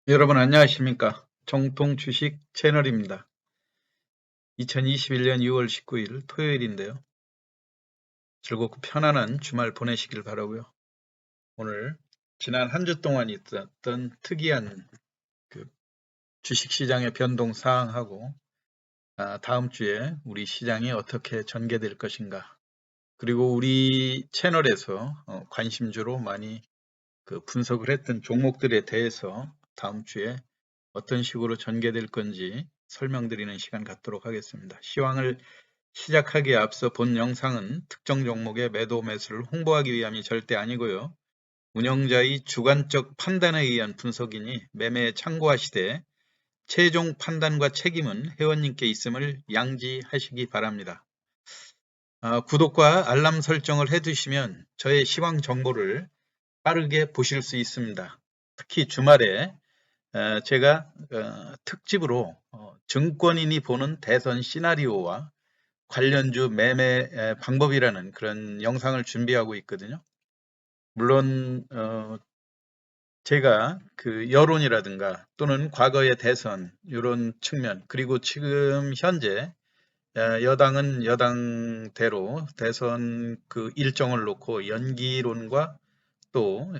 여러분 안녕하십니까? 정통 주식 채널입니다. 2021년 6월 19일 토요일인데요. 즐겁고 편안한 주말 보내시길 바라고요. 오늘 지난 한 주 동안 있었던 특이한 그 주식시장의 변동 사항하고 다음 주에 우리 시장이 어떻게 전개될 것인가, 그리고 우리 채널에서 관심주로 많이 분석을 했던 종목들에 대해서 다음 주에 어떤 식으로 전개될 건지 설명드리는 시간 갖도록 하겠습니다. 시황을 시작하기에 앞서 본 영상은 특정 종목의 매도 매수를 홍보하기 위함이 절대 아니고요. 운영자의 주관적 판단에 의한 분석이니 매매에 참고하시되 최종 판단과 책임은 회원님께 있음을 양지하시기 바랍니다. 구독과 알람 설정을 해두시면 저의 시황 정보를 빠르게 보실 수 있습니다. 특히 주말에 제가 특집으로 증권인이 보는 대선 시나리오와 관련주 매매 방법이라는 그런 영상을 준비하고 있거든요. 물론 제가 그 여론이라든가 또는 과거의 대선 이런 측면, 그리고 지금 현재 여당은 여당대로 대선 그 일정을 놓고 연기론과 또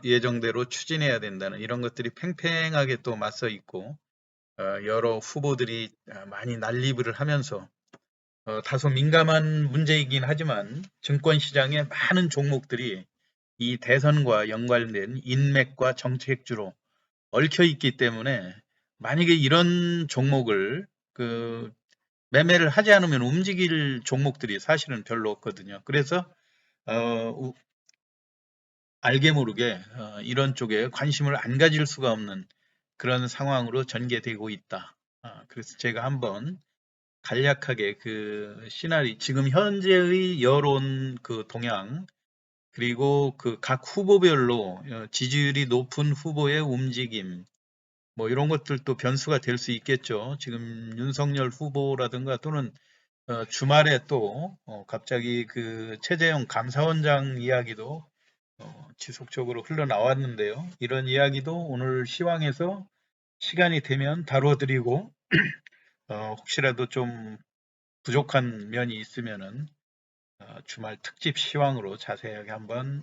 예정대로 추진해야 된다는 이런 것들이 팽팽하게 또 맞서 있고, 여러 후보들이 많이 난립을 하면서 다소 민감한 문제이긴 하지만 증권시장의 많은 종목들이 이 대선과 연관된 인맥과 정책주로 얽혀 있기 때문에, 만약에 이런 종목을 매매를 하지 않으면 움직일 종목들이 사실은 별로 없거든요. 그래서 알게 모르게 이런 쪽에 관심을 안 가질 수가 없는 그런 상황으로 전개되고 있다. 그래서 제가 한번 간략하게 그 시나리 지금 현재의 여론 동향, 그리고 각 후보별로 지지율이 높은 후보의 움직임, 뭐 이런 것들도 변수가 될 수 있겠죠. 지금 윤석열 후보라든가 또는 주말에 또 갑자기 그 최재형 감사원장 이야기도 지속적으로 흘러나왔는데요. 이런 이야기도 오늘 시황에서 시간이 되면 다뤄드리고, 혹시라도 좀 부족한 면이 있으면은 주말 특집 시황으로 자세하게 한번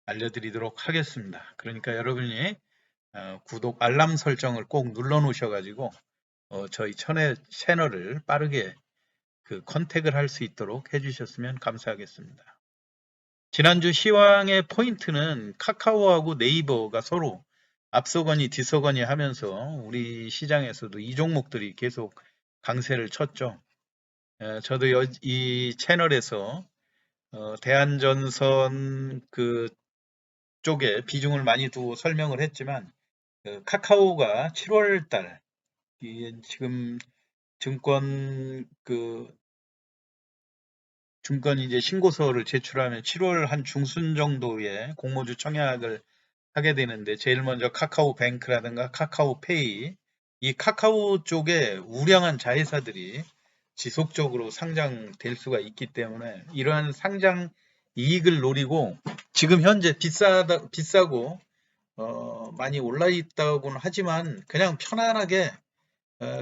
알려드리도록 하겠습니다. 그러니까 여러분이 구독, 알람 설정을 꼭 눌러 놓으셔가지고 저희 채널을 빠르게 컨택을 할 수 있도록 해주셨으면 감사하겠습니다. 지난주 시황의 포인트는 카카오하고 네이버가 서로 앞서거니 뒤서거니 하면서 우리 시장에서도 이 종목들이 계속 강세를 쳤죠. 저도 이 채널에서 대한전선 쪽에 비중을 많이 두고 설명을 했지만, 카카오가 7월 달 지금 증권 증권 이제 신고서를 제출하면 7월 한 중순 정도에 공모주 청약을 하게 되는데, 제일 먼저 카카오뱅크라든가 카카오페이, 이 카카오 쪽에 우량한 자회사들이 지속적으로 상장될 수가 있기 때문에 이러한 상장 이익을 노리고, 지금 현재 비싸고 많이 올라 있다고는 하지만 그냥 편안하게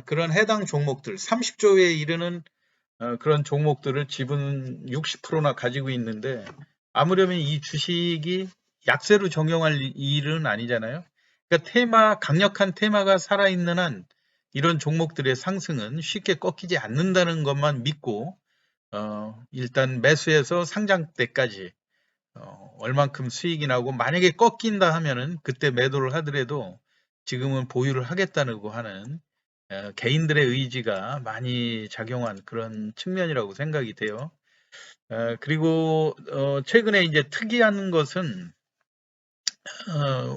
그런 해당 종목들 30조에 이르는 그런 종목들을 지분 60%나 가지고 있는데, 아무려면 이 주식이 약세로 적용할 일은 아니잖아요. 그러니까 강력한 테마가 살아있는 한 이런 종목들의 상승은 쉽게 꺾이지 않는다는 것만 믿고, 일단 매수해서 상장 때까지 얼만큼 수익이 나고, 만약에 꺾인다 하면은 그때 매도를 하더라도 지금은 보유를 하겠다고 하는 개인들의 의지가 많이 작용한 그런 측면이라고 생각이 돼요. 그리고 최근에 이제 특이한 것은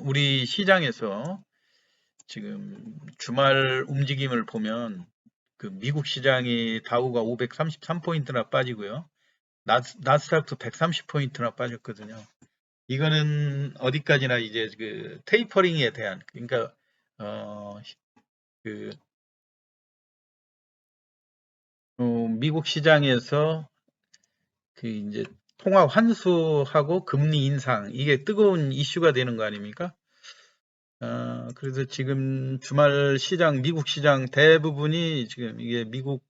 우리 시장에서 지금 주말 움직임을 보면 미국 시장이 다우가 533포인트나 빠지고요. 나스닥도 130포인트나 빠졌거든요. 이거는 어디까지나 이제 테이퍼링에 대한, 그러니까 그 미국 시장에서 이제 통화 환수하고 금리 인상, 이게 뜨거운 이슈가 되는 거 아닙니까? 그래서 지금 주말 시장, 미국 시장 대부분이 지금 이게 미국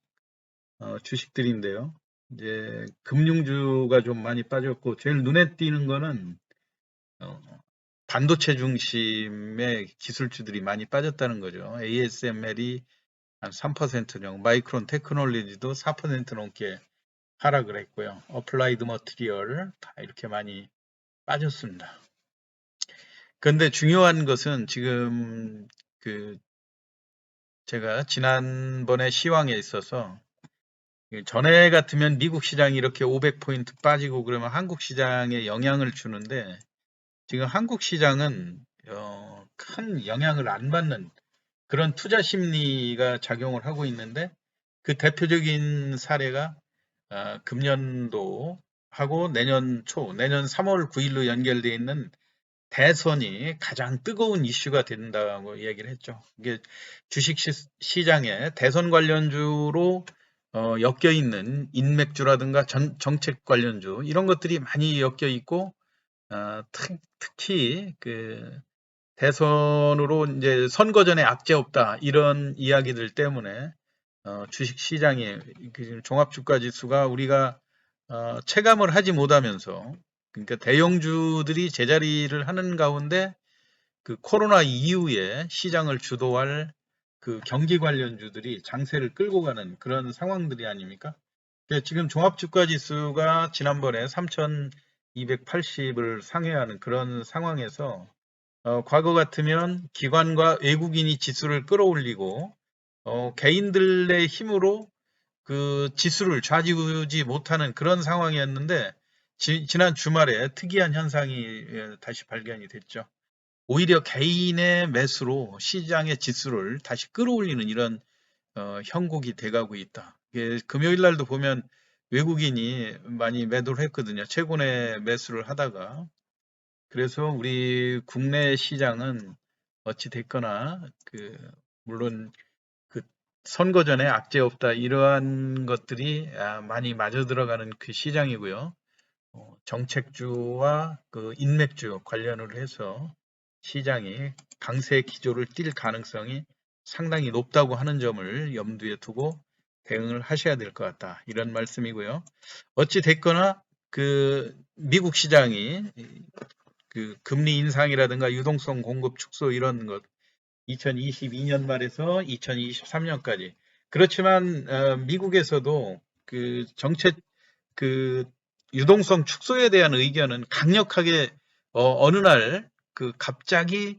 주식들인데요. 이제 금융주가 좀 많이 빠졌고 제일 눈에 띄는 거는 어, 반도체 중심의 기술주들이 많이 빠졌다는 거죠. ASML이 한 3% 정도, 마이크론 테크놀로지도 4% 넘게 하락을 했고요. 어플라이드 머티리얼 다 이렇게 많이 빠졌습니다. 그런데 중요한 것은 지금 그 제가 지난번에 시황에 있어서 전에 같으면 미국 시장이 이렇게 500포인트 빠지고 그러면 한국 시장에 영향을 주는데 지금 한국 시장은 큰 영향을 안 받는 그런 투자 심리가 작용을 하고 있는데 그 대표적인 사례가 금년도하고 내년 초, 내년 3월 9일로 연결되어 있는 대선이 가장 뜨거운 이슈가 된다고 얘기를 했죠. 이게 주식 시장에 대선 관련주로 엮여 있는 인맥주라든가 정책 관련주 이런 것들이 많이 엮여 있고 특히 그 대선으로 이제 선거 전에 악재 없다 이런 이야기들 때문에 주식 시장의 그 종합주가 지수가 우리가 체감을 하지 못하면서 그러니까 대형주들이 제자리를 하는 가운데 그 코로나 이후에 시장을 주도할 그 경기 관련주들이 장세를 끌고 가는 그런 상황들이 아닙니까? 지금 종합주가 지수가 지난번에 3,280을 상회하는 그런 상황에서 과거 같으면 기관과 외국인이 지수를 끌어올리고 개인들의 힘으로 그 지수를 좌지우지 못하는 그런 상황이었는데 지난 주말에 특이한 현상이 다시 발견이 됐죠. 오히려 개인의 매수로 시장의 지수를 다시 끌어올리는 이런 형국이 돼가고 있다. 금요일 날도 보면 외국인이 많이 매도를 했거든요. 최근에 매수를 하다가. 그래서 우리 국내 시장은 어찌 됐거나 물론 그 선거 전에 악재 없다 이러한 것들이 많이 맞아 들어가는 그 시장이고요. 정책주와 그 인맥주 관련을 해서 시장이 강세 기조를 띌 가능성이 상당히 높다고 하는 점을 염두에 두고 대응을 하셔야 될 것 같다. 이런 말씀이고요. 어찌 됐거나 그 미국 시장이 그 금리 인상이라든가 유동성 공급 축소 이런 것 2022년 말에서 2023년까지 그렇지만 미국에서도 그 정책 그 유동성 축소에 대한 의견은 강력하게 어느 날 그 갑자기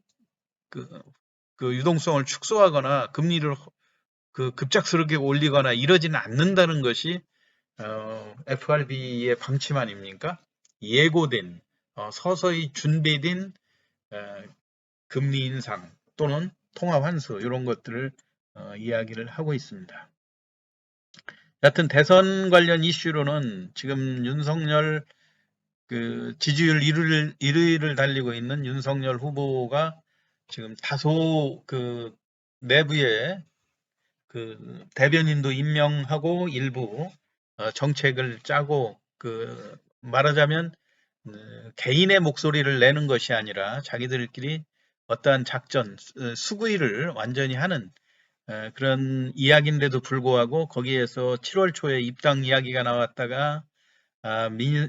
그, 그 유동성을 축소하거나 금리를 그 급작스럽게 올리거나 이러지는 않는다는 것이 FRB의 방침 아닙니까? 예고된 서서히 준비된 어, 금리 인상 또는 통화 환수 이런 것들을 이야기를 하고 있습니다. 여하튼 대선 관련 이슈로는 지금 윤석열 그 지지율 1위를 달리고 있는 윤석열 후보가 지금 다소 그 내부에 그 대변인도 임명하고 일부 정책을 짜고 그 말하자면 개인의 목소리를 내는 것이 아니라 자기들끼리 어떠한 작전, 수구일을 완전히 하는 그런 이야기인데도 불구하고 거기에서 7월 초에 입당 이야기가 나왔다가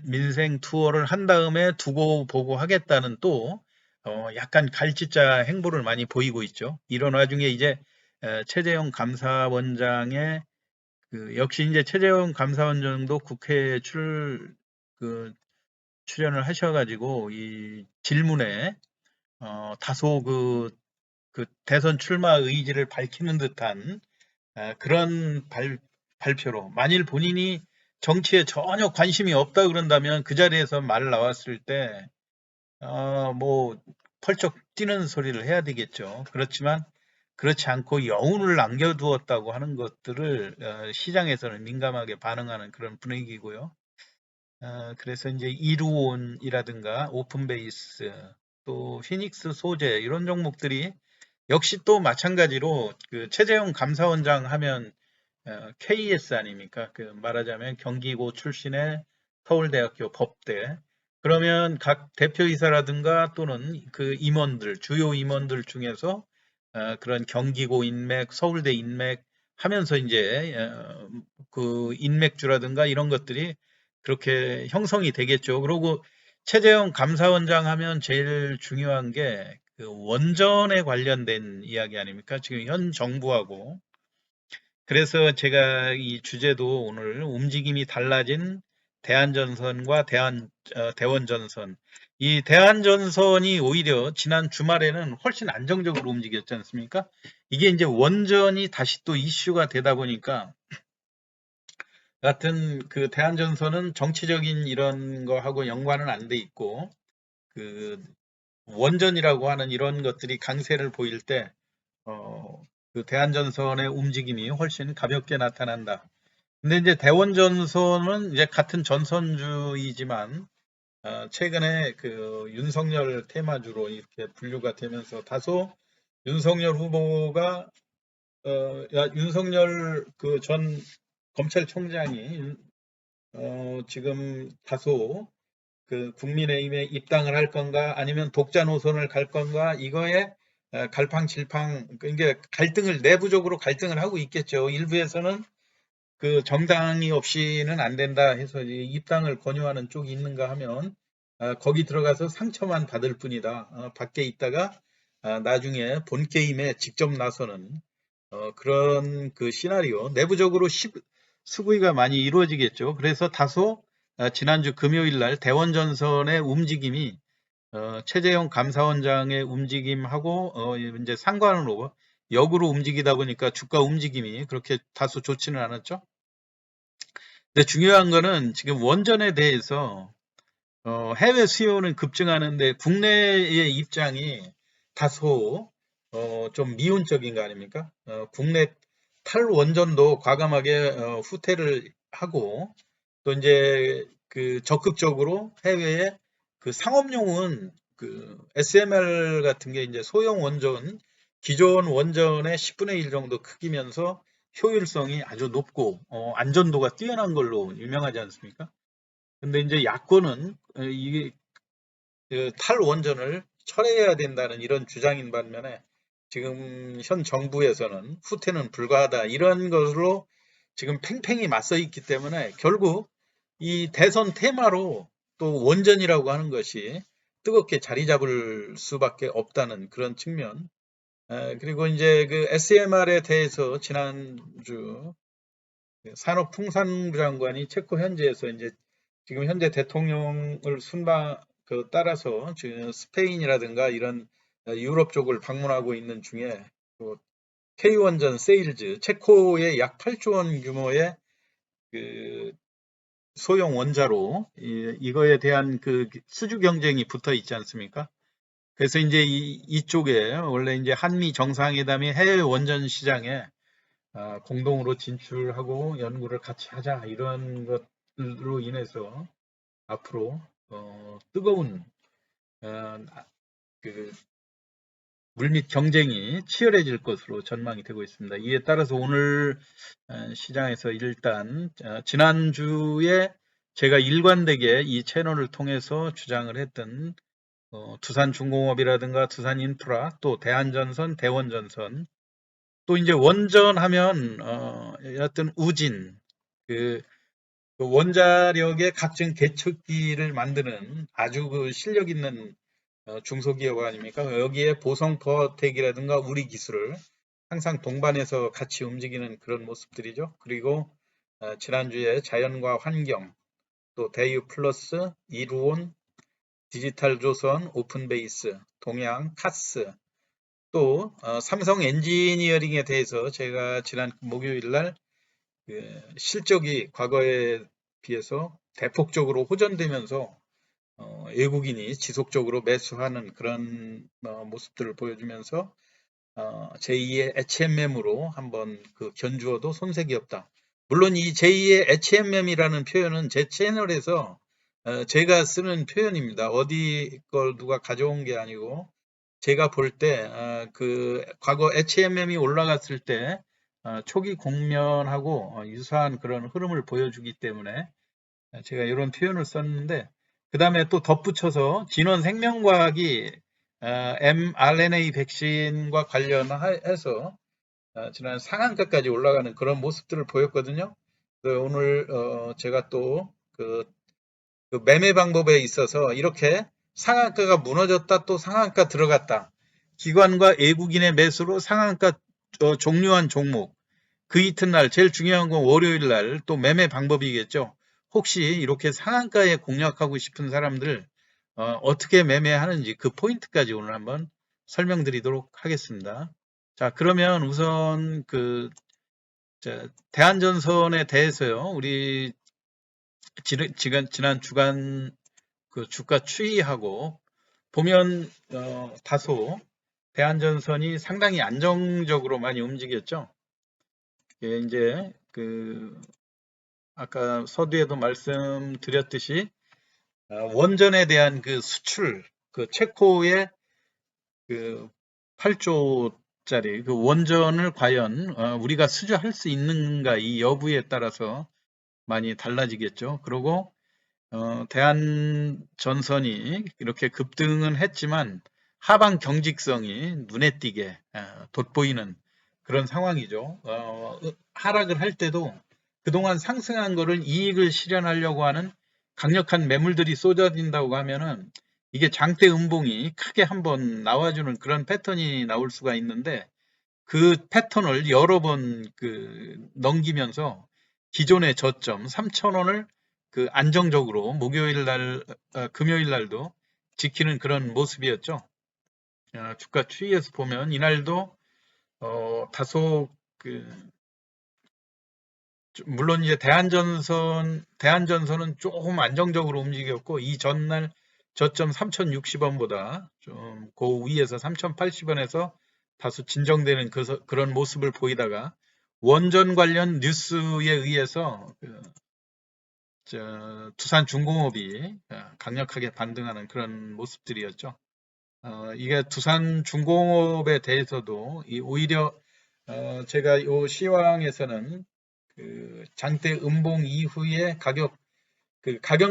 민생 투어를 한 다음에 두고 보고 하겠다는 또 약간 갈짓자 행보를 많이 보이고 있죠. 이런 와중에 이제 최재형 감사원장의 역시 이제 최재형 감사원장도 국회에 출연을 하셔가지고 이 질문에 다소 그 대선 출마 의지를 밝히는 듯한 그런 발표로 만일 본인이 정치에 전혀 관심이 없다 그런다면 그 자리에서 말 나왔을 때 뭐 펄쩍 뛰는 소리를 해야 되겠죠. 그렇지만 그렇지 않고 여운을 남겨두었다고 하는 것들을 시장에서는 민감하게 반응하는 그런 분위기고요. 그래서 이제 이루온이라든가 오픈베이스 또 피닉스 소재 이런 종목들이 역시 또 마찬가지로 그 최재형 감사원장 하면 KS 아닙니까? 그 말하자면 경기고 출신의 서울대학교 법대 그러면 각 대표이사라든가 또는 그 임원들, 주요 임원들 중에서 그런 경기고 인맥, 서울대 인맥 하면서 이제 그 인맥주라든가 이런 것들이 그렇게 형성이 되겠죠. 그리고 최재형 감사원장 하면 제일 중요한 게 그 원전에 관련된 이야기 아닙니까? 지금 현 정부하고. 그래서 제가 이 주제도 오늘 움직임이 달라진 대한전선과 대원전선. 이 대한전선이 오히려 지난 주말에는 훨씬 안정적으로 움직였지 않습니까? 이게 이제 원전이 다시 또 이슈가 되다 보니까 같은 그 대한전선은 정치적인 이런 거하고 연관은 안 돼 있고 그 원전이라고 하는 이런 것들이 강세를 보일 때 그 대한전선의 움직임이 훨씬 가볍게 나타난다. 근데 이제 대원전선은 이제 같은 전선주이지만 최근에 그 윤석열 테마주로 이렇게 분류가 되면서 다소 윤석열 후보가 윤석열 그 전 검찰총장이 지금 다소 그 국민의힘에 입당을 할 건가 아니면 독자 노선을 갈 건가 이거에 갈팡질팡 이게 갈등을 내부적으로 갈등을 하고 있겠죠. 일부에서는 그 정당이 없이는 안 된다 해서 입당을 권유하는 쪽이 있는가 하면 거기 들어가서 상처만 받을 뿐이다. 밖에 있다가 나중에 본 게임에 직접 나서는 그런 그 시나리오 내부적으로 수구이가 많이 이루어지겠죠. 그래서 다소 지난주 금요일 날 대원전선의 움직임이 최재형 감사원장의 움직임하고 이제 상관으로 역으로 움직이다 보니까 주가 움직임이 그렇게 다소 좋지는 않았죠. 근데 중요한 거는 지금 원전에 대해서 해외 수요는 급증하는데 국내의 입장이 다소 좀 미온적인 거 아닙니까? 국내 탈원전도 과감하게 후퇴를 하고 또 이제 그 적극적으로 해외에 그 상업용은 그 SMR 같은 게 이제 소형 원전 기존 원전의 10분의 1 정도 크기면서 효율성이 아주 높고 안전도가 뛰어난 걸로 유명하지 않습니까? 근데 이제 야권은 이게 그 탈원전을 철회해야 된다는 이런 주장인 반면에 지금 현 정부에서는 후퇴는 불가하다 이런 것으로 지금 팽팽히 맞서 있기 때문에 결국 이 대선 테마로 또 원전이라고 하는 것이 뜨겁게 자리 잡을 수밖에 없다는 그런 측면. 그리고 이제 그 SMR에 대해서 지난주 산업통상부 장관이 체코 현지에서 이제 지금 현재 대통령을 따라서 지금 스페인이라든가 이런 유럽 쪽을 방문하고 있는 중에 K원전 세일즈, 체코의 약 8조 원 규모의 그 소형 원자로 이거에 대한 그 수주 경쟁이 붙어 있지 않습니까? 그래서 이제 이쪽에 원래 이제 한미 정상회담이 해외 원전 시장에 공동으로 진출하고 연구를 같이 하자 이런 것으로 인해서 앞으로 뜨거운 그 물밑 경쟁이 치열해질 것으로 전망이 되고 있습니다. 이에 따라서 오늘 시장에서 일단 지난주에 제가 일관되게 이 채널을 통해서 주장을 했던 두산중공업이라든가 두산인프라 또 대한전선, 대원전선 또 이제 원전하면 어떤 우진 그 원자력의 각종 계측기를 만드는 아주 그 실력 있는 중소기업 아닙니까? 여기에 보성포텍이라든가 우리 기술을 항상 동반해서 같이 움직이는 그런 모습들이죠. 그리고 지난주에 자연과 환경, 또 대유 플러스, 이루온, 디지털조선, 오픈베이스, 동양, 카스, 또 삼성 엔지니어링에 대해서 제가 지난 목요일 날 실적이 과거에 비해서 대폭적으로 호전되면서 외국인이 지속적으로 매수하는 그런 모습들을 보여주면서 제2의 HMM으로 한번 그 견주어도 손색이 없다. 물론 이 제2의 HMM이라는 표현은 제 채널에서 제가 쓰는 표현입니다. 어디 걸 누가 가져온 게 아니고 제가 볼 때 그 과거 HMM이 올라갔을 때 초기 공면하고 유사한 그런 흐름을 보여주기 때문에 제가 이런 표현을 썼는데 그 다음에 또 덧붙여서 진원생명과학이 mRNA 백신과 관련해서 지난 상한가까지 올라가는 그런 모습들을 보였거든요. 오늘 제가 또 그 매매 방법에 있어서 이렇게 상한가가 무너졌다 또 상한가 들어갔다. 기관과 외국인의 매수로 상한가 종료한 종목. 그 이튿날 제일 중요한 건 월요일 날 또 매매 방법이겠죠. 혹시 이렇게 상한가에 공략하고 싶은 사람들 어떻게 매매하는지 그 포인트까지 오늘 한번 설명드리도록 하겠습니다. 자, 그러면 우선 대한전선에 대해서요. 우리 지난 주간 그 주가 추이하고 보면 다소 대한전선이 상당히 안정적으로 많이 움직였죠. 예, 이제 아까 서두에도 말씀드렸듯이 원전에 대한 그 수출, 체코의 8조짜리 그 원전을 과연 우리가 수주할 수 있는가 이 여부에 따라서 많이 달라지겠죠. 그리고 대한전선이 이렇게 급등은 했지만 하방 경직성이 눈에 띄게 돋보이는 그런 상황이죠. 하락을 할 때도 그동안 상승한 거를 이익을 실현하려고 하는 강력한 매물들이 쏟아진다고 하면은 이게 장대 음봉이 크게 한번 나와주는 그런 패턴이 나올 수가 있는데 그 패턴을 여러 번 넘기면서 기존의 저점 3,000원을 안정적으로 목요일 날, 금요일 날도 지키는 그런 모습이었죠. 주가 추이에서 보면 이날도 다소 물론 이제 대한전선은 조금 안정적으로 움직였고 이 전날 저점 3,060원보다 좀 그 위에서 3,080원에서 다소 진정되는 그런 모습을 보이다가 원전 관련 뉴스에 의해서 두산중공업이 강력하게 반등하는 그런 모습들이었죠. 이게 두산중공업에 대해서도 오히려 제가 이 시황에서는 장대 음봉 이후에 가격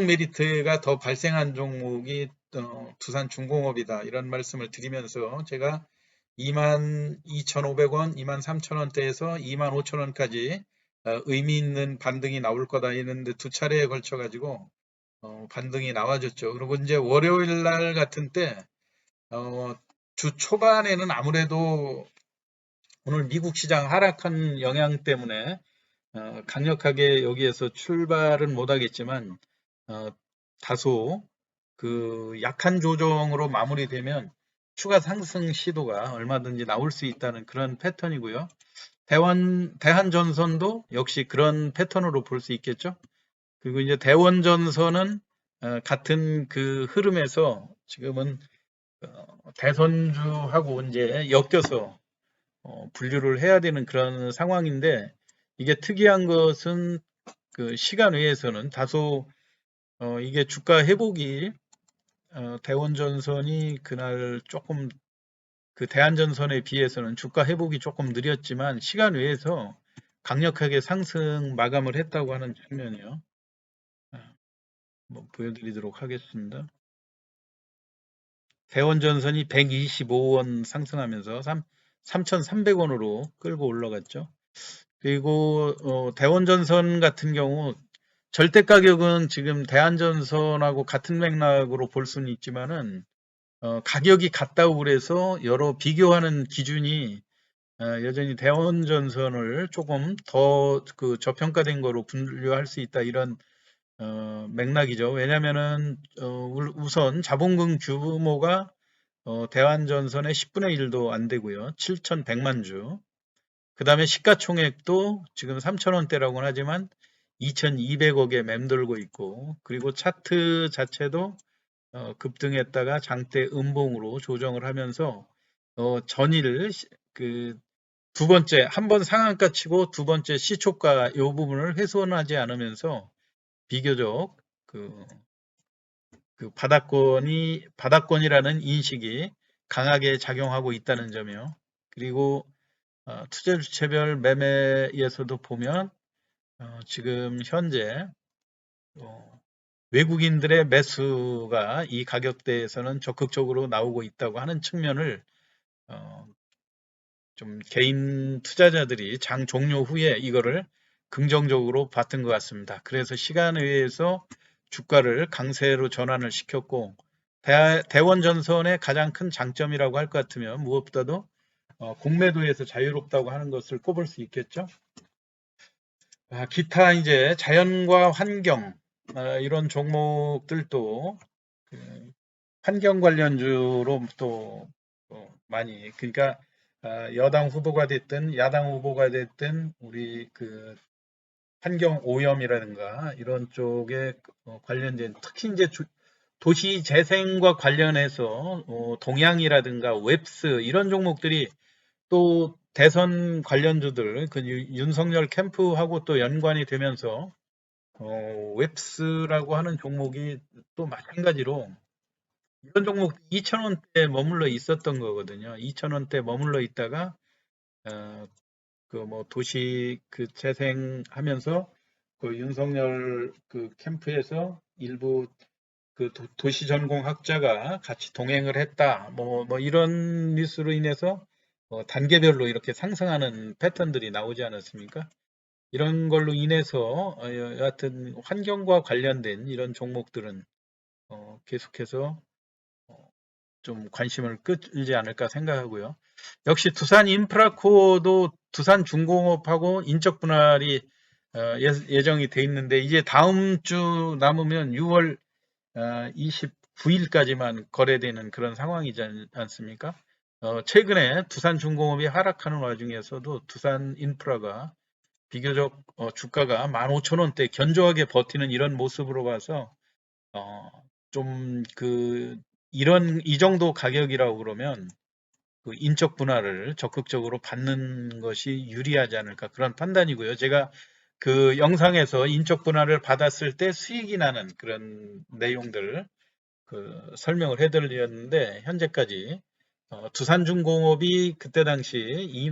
메리트가 더 발생한 종목이 두산중공업이다 이런 말씀을 드리면서 제가 22,500원, 23,000원대에서 25,000원까지 의미 있는 반등이 나올 거다 했는데 두 차례에 걸쳐 가지고 반등이 나와줬죠. 그리고 이제 월요일 날 같은 때 주 초반에는 아무래도 오늘 미국 시장 하락한 영향 때문에 강력하게 여기에서 출발은 못하겠지만 다소 약한 조정으로 마무리되면 추가 상승 시도가 얼마든지 나올 수 있다는 그런 패턴이고요. 대한전선도 역시 그런 패턴으로 볼 수 있겠죠. 그리고 이제 대원전선은 같은 그 흐름에서 지금은 대선주하고 이제 엮여서 분류를 해야 되는 그런 상황인데 이게 특이한 것은 시간 외에서는 다소 이게 주가 회복이 대원전선이 그날 조금 대한전선에 비해서는 주가 회복이 조금 느렸지만 시간 외에서 강력하게 상승 마감을 했다고 하는 장면이요. 보여드리도록 하겠습니다. 대원전선이 125원 상승하면서 3,300원으로 끌고 올라갔죠. 그리고 대원전선 같은 경우 절대 가격은 지금 대한전선하고 같은 맥락으로 볼 수는 있지만은 가격이 같다고 그래서 여러 비교하는 기준이 여전히 대원전선을 조금 더 저평가된 거로 분류할 수 있다 이런 맥락이죠. 왜냐면은 우선 자본금 규모가 대한전선의 10분의 1도 안 되고요. 7,100만 주. 그 다음에 시가총액도 지금 3,000원대라고는 하지만 2,200억에 맴돌고 있고 그리고 차트 자체도 급등했다가 장대 음봉으로 조정을 하면서 전일 두 번째 한 번 상한가 치고 두 번째 시초가 이 부분을 훼손하지 않으면서 비교적 바닥권이라는 인식이 강하게 작용하고 있다는 점이요. 그리고 투자 주체별 매매에서도 보면 지금 현재 외국인들의 매수가 이 가격대에서는 적극적으로 나오고 있다고 하는 측면을 어, 좀 개인 투자자들이 장 종료 후에 이거를 긍정적으로 봤던 것 같습니다. 그래서 시간에 의해서 주가를 강세로 전환을 시켰고, 대원전선의 가장 큰 장점이라고 할 것 같으면 무엇보다도 공매도에서 자유롭다고 하는 것을 꼽을 수 있겠죠. 기타 이제 자연과 환경 이런 종목들도 그 환경 관련주로 또 많이, 그러니까 여당 후보가 됐든 야당 후보가 됐든 우리 그 환경 오염이라든가 이런 쪽에 관련된, 특히 이제 도시 재생과 관련해서 동양이라든가 웹스 이런 종목들이 또 대선 관련주들 그 윤석열 캠프하고 또 연관이 되면서 웹스라고 하는 종목이 또 마찬가지로 이런 종목 2,000원대에 머물러 있었던 거거든요. 2,000원대 머물러 있다가 그 뭐 도시 그 재생하면서 그 윤석열 그 캠프에서 일부 그 도시 전공 학자가 같이 동행을 했다. 뭐 이런 뉴스로 인해서 단계별로 이렇게 상승하는 패턴들이 나오지 않았습니까? 이런 걸로 인해서 여하튼 환경과 관련된 이런 종목들은 계속해서 좀 관심을 끌지 않을까 생각하고요. 역시 두산 인프라코어도 두산 중공업하고 인적 분할이 예정이 돼 있는데 이제 다음 주 남으면 6월 29일까지만 거래되는 그런 상황이지 않습니까? 최근에 두산 중공업이 하락하는 와중에서도 두산 인프라가 비교적 주가가 15,000원대 견조하게 버티는 이런 모습으로 봐서 좀 이 정도 가격이라고 그러면 그 인적 분할을 적극적으로 받는 것이 유리하지 않을까 그런 판단이고요. 제가 그 영상에서 인적 분할을 받았을 때 수익이 나는 그런 내용들 설명을 해드렸는데 현재까지 두산중공업이 그때 당시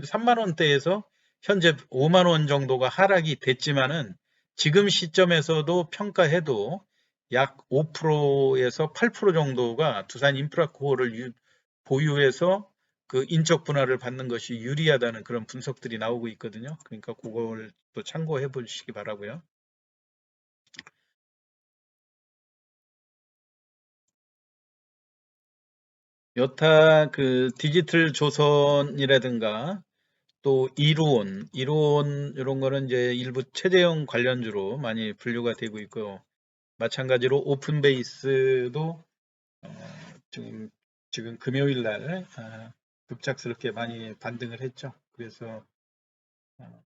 3만 원대에서 현재 5만 원 정도가 하락이 됐지만은 지금 시점에서도 평가해도 약 5%에서 8% 정도가 두산 인프라코어를 보유해서 그 인적 분할을 받는 것이 유리하다는 그런 분석들이 나오고 있거든요. 그러니까 그걸 또 참고해 보시기 바라고요. 여타 그 디지털 조선이라든가 또 이루온 이런 거는 이제 일부 최재형 관련주로 많이 분류가 되고 있고 마찬가지로 오픈베이스도 지금 금요일 날 급작스럽게 많이 반등을 했죠. 그래서 어,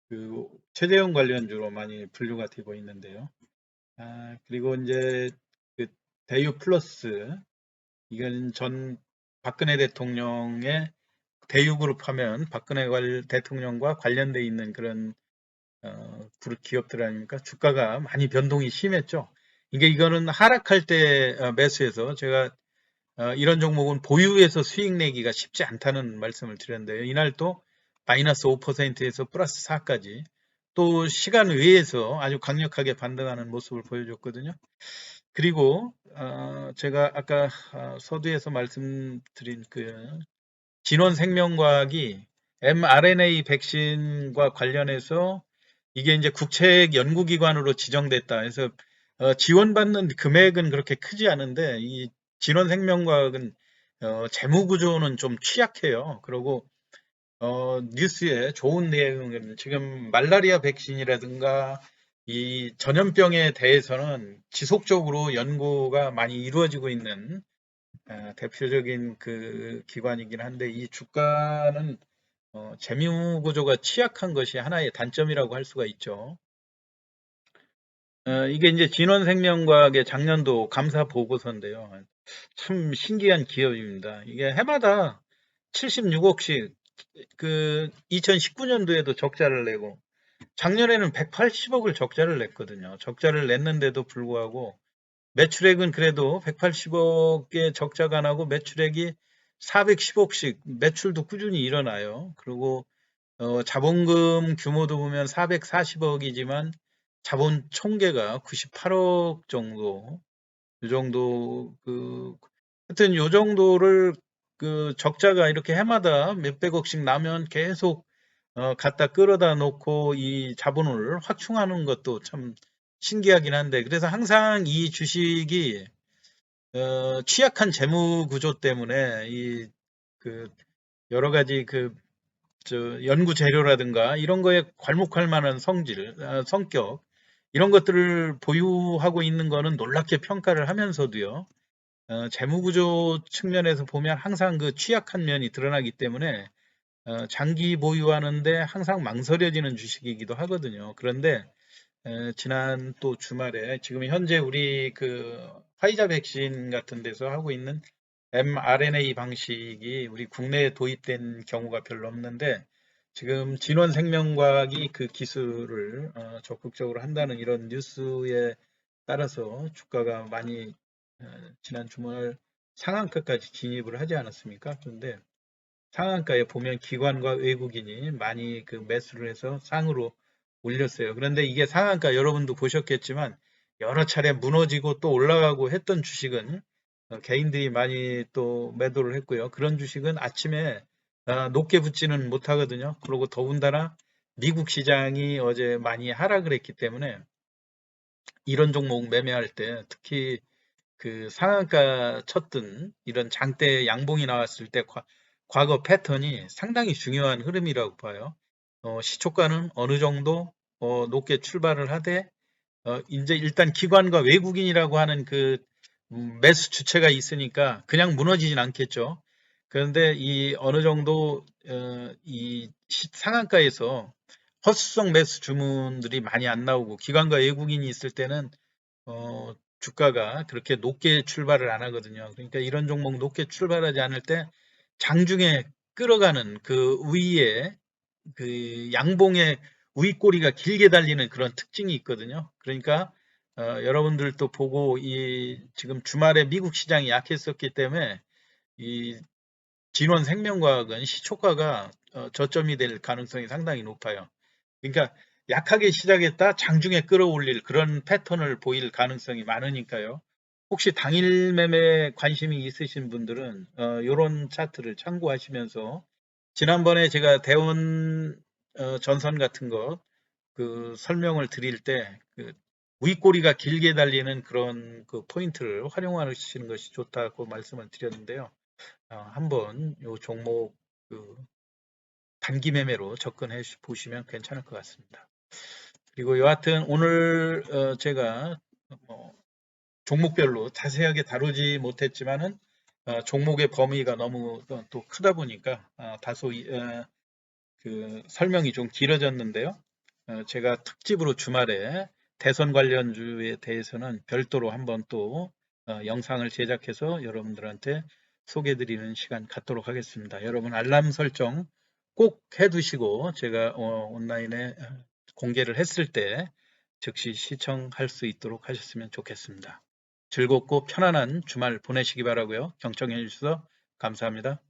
그 최재형 관련주로 많이 분류가 되고 있는데요. 그리고 이제 그 대유 플러스 이건 전 박근혜 대통령의 대유그룹 하면 박근혜 대통령과 관련돼 있는 그런 그룹 기업들 아닙니까? 주가가 많이 변동이 심했죠. 이거는 하락할 때 매수해서 제가 이런 종목은 보유해서 수익 내기가 쉽지 않다는 말씀을 드렸는데요. 이날 또 마이너스 5%에서 플러스 4까지 또 시간 외에서 아주 강력하게 반등하는 모습을 보여줬거든요. 그리고 제가 아까 서두에서 말씀드린 그 진원생명과학이 mRNA 백신과 관련해서 이게 이제 국책 연구기관으로 지정됐다. 그래서 지원받는 금액은 그렇게 크지 않은데 이 진원생명과학은 재무 구조는 좀 취약해요. 그리고 뉴스에 좋은 내용은 지금 말라리아 백신이라든가 이 전염병에 대해서는 지속적으로 연구가 많이 이루어지고 있는 대표적인 그 기관이긴 한데 이 주가는 재무 구조가 취약한 것이 하나의 단점이라고 할 수가 있죠. 이게 이제 진원생명과학의 작년도 감사 보고서인데요. 참 신기한 기업입니다. 이게 해마다 76억씩 그 2019년도에도 적자를 내고 작년에는 180억을 적자를 냈거든요. 적자를 냈는데도 불구하고 매출액은 그래도 180억의 적자가 나고 매출액이 410억씩 매출도 꾸준히 일어나요. 그리고 자본금 규모도 보면 440억이지만 자본 총계가 98억 정도, 이 정도, 하여튼 요 정도를 적자가 이렇게 해마다 몇백억씩 나면 계속 갖다 끌어다 놓고 이 자본을 확충하는 것도 참 신기하긴 한데, 그래서 항상 이 주식이 취약한 재무 구조 때문에 그 여러 가지 연구 재료라든가 이런 거에 괄목할 만한 성격, 이런 것들을 보유하고 있는 거는 놀랍게 평가를 하면서도요, 재무 구조 측면에서 보면 항상 그 취약한 면이 드러나기 때문에 장기 보유하는데 항상 망설여지는 주식이기도 하거든요. 그런데 지난 또 주말에 지금 현재 우리 화이자 백신 같은 데서 하고 있는 mRNA 방식이 우리 국내에 도입된 경우가 별로 없는데, 지금 진원생명과학이 그 기술을 적극적으로 한다는 이런 뉴스에 따라서 주가가 많이 지난 주말 상한가까지 진입을 하지 않았습니까? 그런데 상한가에 보면 기관과 외국인이 많이 매수를 해서 상으로 올렸어요. 그런데 이게 상한가, 여러분도 보셨겠지만 여러 차례 무너지고 또 올라가고 했던 주식은 개인들이 많이 또 매도를 했고요. 그런 주식은 아침에 높게 붙지는 못하거든요. 그리고 더군다나 미국 시장이 어제 많이 하락을 했기 때문에 이런 종목 매매할 때, 특히 상한가 쳤던 이런 장대 양봉이 나왔을 때 과거 패턴이 상당히 중요한 흐름이라고 봐요. 시초가는 어느 정도 높게 출발을 하되 이제 일단 기관과 외국인이라고 하는 매수 주체가 있으니까 그냥 무너지진 않겠죠. 그런데 이 어느 정도 이 상한가에서 허수성 매수 주문들이 많이 안 나오고 기관과 외국인이 있을 때는 주가가 그렇게 높게 출발을 안 하거든요. 그러니까 이런 종목 높게 출발하지 않을 때 장중에 끌어가는 그 위에 양봉의 윗꼬리가 길게 달리는 그런 특징이 있거든요. 그러니까 여러분들도 보고 지금 주말에 미국 시장이 약했었기 때문에 이 진원생명과학은 시초가가 저점이 될 가능성이 상당히 높아요. 그러니까 약하게 시작했다 장중에 끌어올릴 그런 패턴을 보일 가능성이 많으니까요. 혹시 당일 매매 관심이 있으신 분들은 이런 차트를 참고하시면서, 지난번에 제가 대원 전선 같은 거 설명을 드릴 때 윗꼬리가 길게 달리는 그런 포인트를 활용하시는 것이 좋다고 말씀을 드렸는데요. 한번 이 종목 단기 매매로 접근해 보시면 괜찮을 것 같습니다. 그리고 여하튼 오늘 제가 뭐 종목별로 자세하게 다루지 못했지만은 종목의 범위가 너무 또 크다 보니까 다소 설명이 좀 길어졌는데요. 제가 특집으로 주말에 대선 관련주에 대해서는 별도로 한번 또 영상을 제작해서 여러분들한테 소개해 드리는 시간 갖도록 하겠습니다. 여러분 알람 설정 꼭 해두시고 제가 온라인에 공개를 했을 때 즉시 시청할 수 있도록 하셨으면 좋겠습니다. 즐겁고 편안한 주말 보내시기 바라고요. 경청해 주셔서 감사합니다.